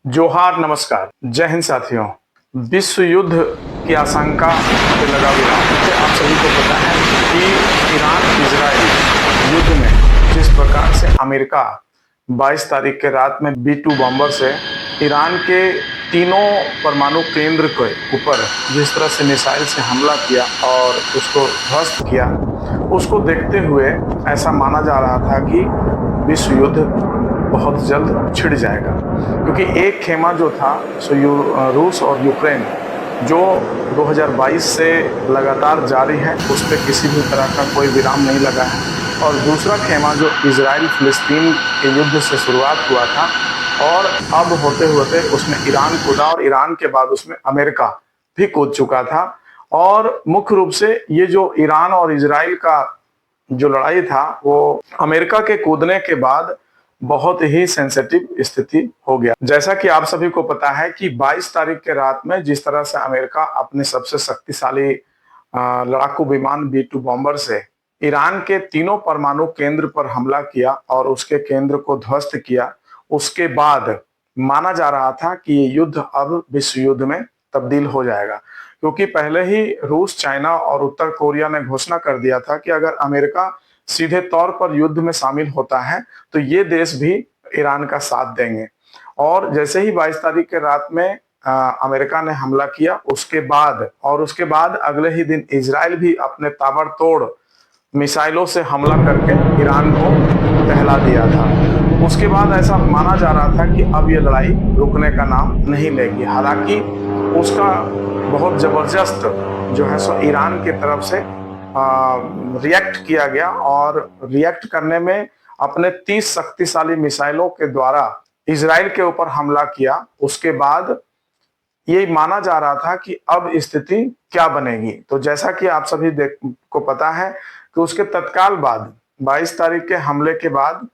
जोहार, नमस्कार, जय हिंद साथियों। विश्व युद्ध की आशंका पे लगा हुआ है। आप सभी को पता है कि ईरान इजराइल युद्ध में जिस प्रकार से अमेरिका 22 तारीख के रात में B-2 बॉम्बर से ईरान के तीनों परमाणु केंद्र के ऊपर जिस तरह से मिसाइल से हमला किया और उसको ध्वस्त किया, उसको देखते हुए ऐसा माना जा रहा था कि विश्व युद्ध बहुत जल्द छिड़ जाएगा, क्योंकि एक खेमा जो था सो रूस और यूक्रेन जो 2022 से लगातार जारी है, उस पर किसी भी तरह का कोई विराम नहीं लगा है। और दूसरा खेमा जो इजराइल फिलिस्तीन के युद्ध से शुरुआत हुआ था और अब होते होते उसमें ईरान कूदा और ईरान के बाद उसमें अमेरिका भी कूद चुका था। और मुख्य रूप से ये जो ईरान और इजराइल का जो लड़ाई था वो अमेरिका के कूदने के बाद बहुत ही सेंसिटिव स्थिति हो गया। जैसा कि आप सभी को पता है कि 22 तारीख के रात में जिस तरह से अमेरिका अपने सबसे शक्तिशाली लड़ाकू विमान B-2 बॉम्बर से ईरान के तीनों परमाणु केंद्र पर हमला किया और उसके केंद्र को ध्वस्त किया, उसके बाद माना जा रहा था कि ये युद्ध अब विश्व युद्ध में तब्दील हो जाएगा, क्योंकि पहले ही रूस, चाइना और उत्तर कोरिया ने घोषणा कर दिया था कि अगर अमेरिका सीधे तौर पर युद्ध में शामिल होता है तो ये देश भी ईरान का साथ देंगे। और जैसे ही 22 तारीख के रात में अमेरिका ने हमला किया, उसके बाद अगले ही दिन इजराइल भी अपने ताबड़तोड़ मिसाइलों से हमला करके ईरान को दहला दिया था। उसके बाद ऐसा माना जा रहा था कि अब ये लड़ाई रुकने का नाम नहीं लेगी। हालांकि उसका बहुत जबरदस्त जो है सो ईरान की तरफ से रिएक्ट किया गया और रिएक्ट करने में अपने 30 शक्तिशाली मिसाइलों के द्वारा इजराइल के ऊपर हमला किया। उसके बाद ये माना जा रहा था कि अब स्थिति क्या बनेगी। तो जैसा कि आप सभी को पता है कि उसके तत्काल बाद 22 तारीख के हमले के बाद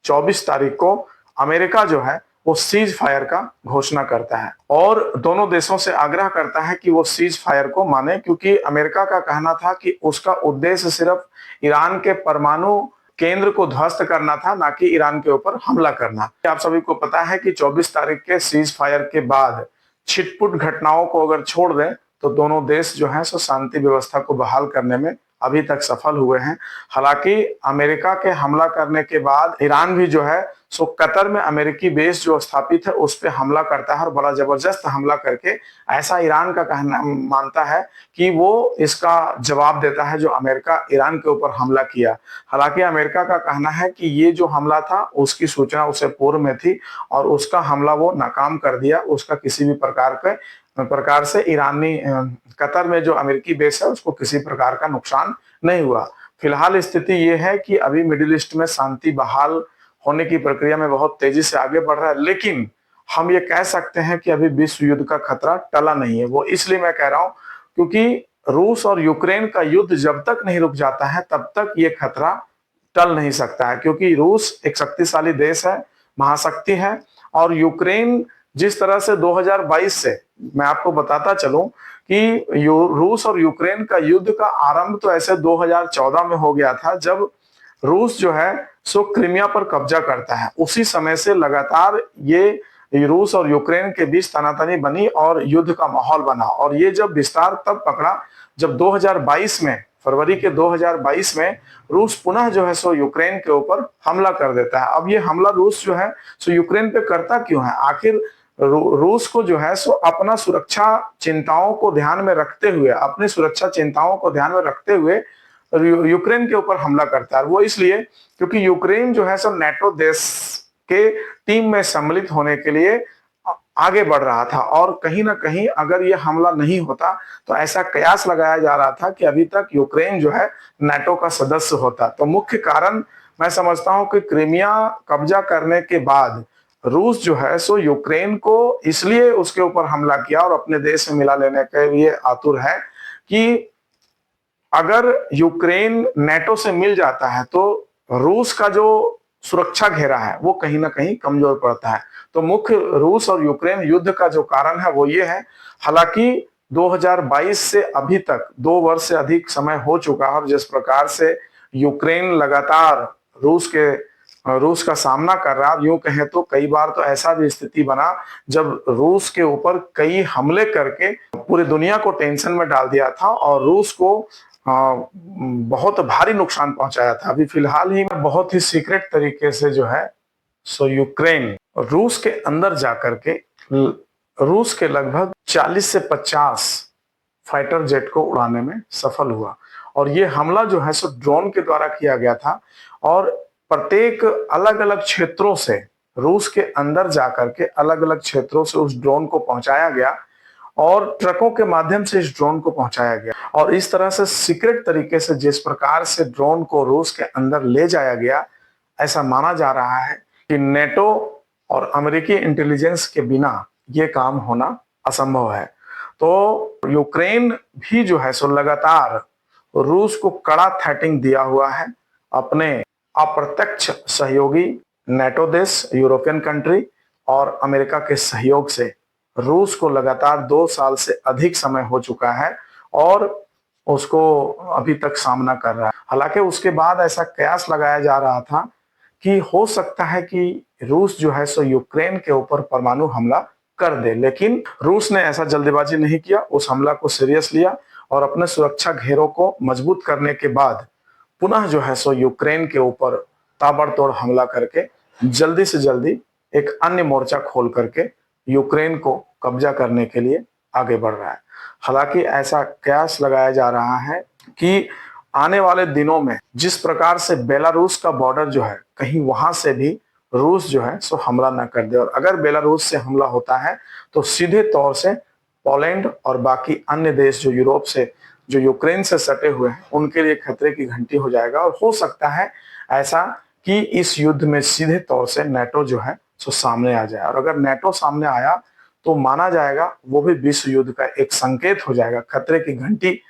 24 तारीख को अमेरिका जो है वो सीज फायर का घोषणा करता है और दोनों देशों से आग्रह करता है कि वो सीज फायर को माने, क्योंकि अमेरिका का कहना था कि उसका उद्देश्य सिर्फ ईरान के परमाणु केंद्र को ध्वस्त करना था, ना कि ईरान के ऊपर हमला करना। आप सभी को पता है कि 24 तारीख के सीज फायर के बाद छिटपुट घटनाओं को अगर छोड़ दें तो दोनों देश जो है सो शांति व्यवस्था को बहाल करने में अभी तक सफल हुए हैं। हालांकि अमेरिका के हमला करने के बाद ईरान भी जो है सो कतर में अमेरिकी बेस जो स्थापित है उस पर हमला करता है और बड़ा जबरदस्त हमला करके ऐसा ईरान का कहना मानता है कि वो इसका जवाब देता है जो अमेरिका ईरान के ऊपर हमला किया। हालांकि अमेरिका का कहना है कि ये जो हमला था उसकी सूचना उसे पूर्व में थी और उसका हमला वो नाकाम कर दिया। उसका किसी भी प्रकार से ईरानी कतर में जो अमेरिकी बेस है उसको किसी प्रकार का नुकसान नहीं हुआ। फिलहाल स्थिति ये है कि अभी मिडिल ईस्ट में शांति बहाल होने की प्रक्रिया में बहुत तेजी से आगे बढ़ रहा है, लेकिन हम ये कह सकते हैं कि अभी विश्व युद्ध का खतरा टला नहीं है। वो इसलिए मैं कह रहा हूं क्योंकि रूस और यूक्रेन का युद्ध जब तक नहीं रुक जाता है तब तक ये खतरा टल नहीं सकता है, क्योंकि रूस एक शक्तिशाली देश है, महाशक्ति है। और यूक्रेन जिस तरह से 2022 से मैं आपको बताता चलूं कि रूस और यूक्रेन का युद्ध का आरंभ तो ऐसे 2014 में हो गया था, जब रूस जो है सो क्रीमिया पर कब्जा करता है। उसी समय से लगातार ये रूस और यूक्रेन के बीच तनातनी बनी और युद्ध का माहौल बना। और ये जब विस्तार तब पकड़ा जब 2022 में, फरवरी के 2022 में रूस पुनः जो है सो यूक्रेन के ऊपर हमला कर देता है। अब ये हमला रूस जो है सो यूक्रेन पे करता क्यों है? आखिर रूस को जो है सो अपना सुरक्षा चिंताओं को ध्यान में रखते हुए, अपनी सुरक्षा चिंताओं को ध्यान में रखते हुए यूक्रेन के ऊपर हमला करता है। वो इसलिए क्योंकि यूक्रेन जो है सो नेटो देश के टीम में सम्मिलित होने के लिए आगे बढ़ रहा था और कहीं ना कहीं अगर ये हमला नहीं होता तो ऐसा कयास लगाया जा रहा था कि अभी तक यूक्रेन जो है नाटो का सदस्य होता। तो मुख्य कारण मैं समझता हूं कि क्रीमिया कब्जा करने के बाद रूस जो है सो यूक्रेन को इसलिए उसके ऊपर हमला किया और अपने देश में मिला लेने के लिए आतुर है कि अगर यूक्रेन नाटो से मिल जाता है तो रूस का जो सुरक्षा घेरा है वो कहीं ना कहीं कमजोर पड़ता है। तो मुख्य रूस और यूक्रेन युद्ध का जो कारण है वो ये है। हालांकि 2022 से अभी तक 2 वर्ष से अधिक समय हो चुका है और जिस प्रकार से यूक्रेन लगातार रूस के रूस का सामना कर रहा। यूं कहें तो कई बार तो ऐसा भी स्थिति बना जब रूस के ऊपर कई हमले करके पूरी दुनिया को टेंशन में डाल दिया था और रूस को बहुत भारी नुकसान पहुंचाया था। अभी फिलहाल ही में बहुत ही सीक्रेट तरीके से जो है सो यूक्रेन रूस के अंदर जाकर के रूस के लगभग 40 से 50 फाइटर जेट को उड़ाने में सफल हुआ। और ये हमला जो है सो ड्रोन के द्वारा किया गया था और प्रत्येक अलग अलग क्षेत्रों से रूस के अंदर जाकर के अलग अलग क्षेत्रों से उस ड्रोन को पहुंचाया गया और ट्रकों के माध्यम से इस ड्रोन को पहुंचाया गया। और इस तरह से सीक्रेट तरीके से जिस प्रकार से ड्रोन को रूस के अंदर ले जाया गया, ऐसा माना जा रहा है कि नेटो और अमेरिकी इंटेलिजेंस के बिना ये काम होना असंभव है। तो यूक्रेन भी जो है सो लगातार रूस को कड़ा थ्रेटिंग दिया हुआ है। अपने अप्रत्यक्ष सहयोगी नेटो देश, यूरोपियन कंट्री और अमेरिका के सहयोग से रूस को लगातार 2 साल से अधिक समय हो चुका है और उसको अभी तक सामना कर रहा है। हालांकि उसके बाद ऐसा कयास लगाया जा रहा था कि हो सकता है कि रूस जो है सो यूक्रेन के ऊपर परमाणु हमला कर दे, लेकिन रूस ने ऐसा जल्दबाजी नहीं किया, उस हमला को सीरियस लिया और अपने सुरक्षा घेरों को मजबूत करने के बाद पुनः जो है सो यूक्रेन के ऊपर ताबड़तोड़ हमला करके जल्दी से जल्दी एक अन्य मोर्चा खोल करके यूक्रेन को कब्जा करने के लिए आगे बढ़ रहा है। हालांकि ऐसा कयास लगाया जा रहा है कि आने वाले दिनों में जिस प्रकार से बेलारूस का बॉर्डर जो है, कहीं वहां से भी रूस जो है सो हमला न कर दे। और अगर बेलारूस से हमला होता है तो सीधे तौर से पोलैंड और बाकी अन्य देश जो यूरोप से, जो यूक्रेन से सटे हुए हैं, उनके लिए खतरे की घंटी हो जाएगा। और हो सकता है ऐसा कि इस युद्ध में सीधे तौर से नेटो जो है सो सामने आ जाए। और अगर नेटो सामने आया तो माना जाएगा वो भी विश्व युद्ध का एक संकेत हो जाएगा, खतरे की घंटी।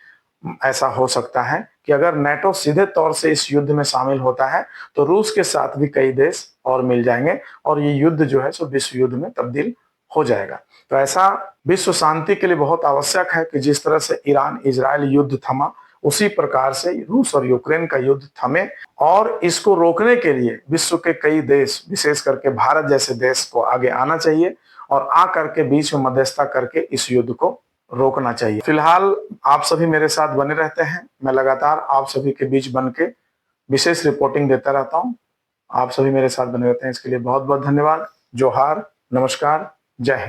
ऐसा हो सकता है कि अगर नेटो सीधे तौर से इस युद्ध में शामिल होता है तो रूस के साथ भी कई देश और मिल जाएंगे और ये युद्ध जो है सो विश्व युद्ध में तब्दील हो जाएगा। तो ऐसा विश्व शांति के लिए बहुत आवश्यक है कि जिस तरह से ईरान इजराइल युद्ध थमा, उसी प्रकार से रूस और यूक्रेन का युद्ध थमे। और इसको रोकने के लिए विश्व के कई देश, विशेष करके भारत जैसे देश को आगे आना चाहिए और आ करके बीच में मध्यस्थता करके इस युद्ध को रोकना चाहिए। फिलहाल आप सभी मेरे साथ बने रहते हैं, मैं लगातार आप सभी के बीच बन के विशेष रिपोर्टिंग देता रहता हूं। आप सभी मेरे साथ बने रहते हैं, इसके लिए बहुत बहुत धन्यवाद। जोहार, नमस्कार, जय हिंद।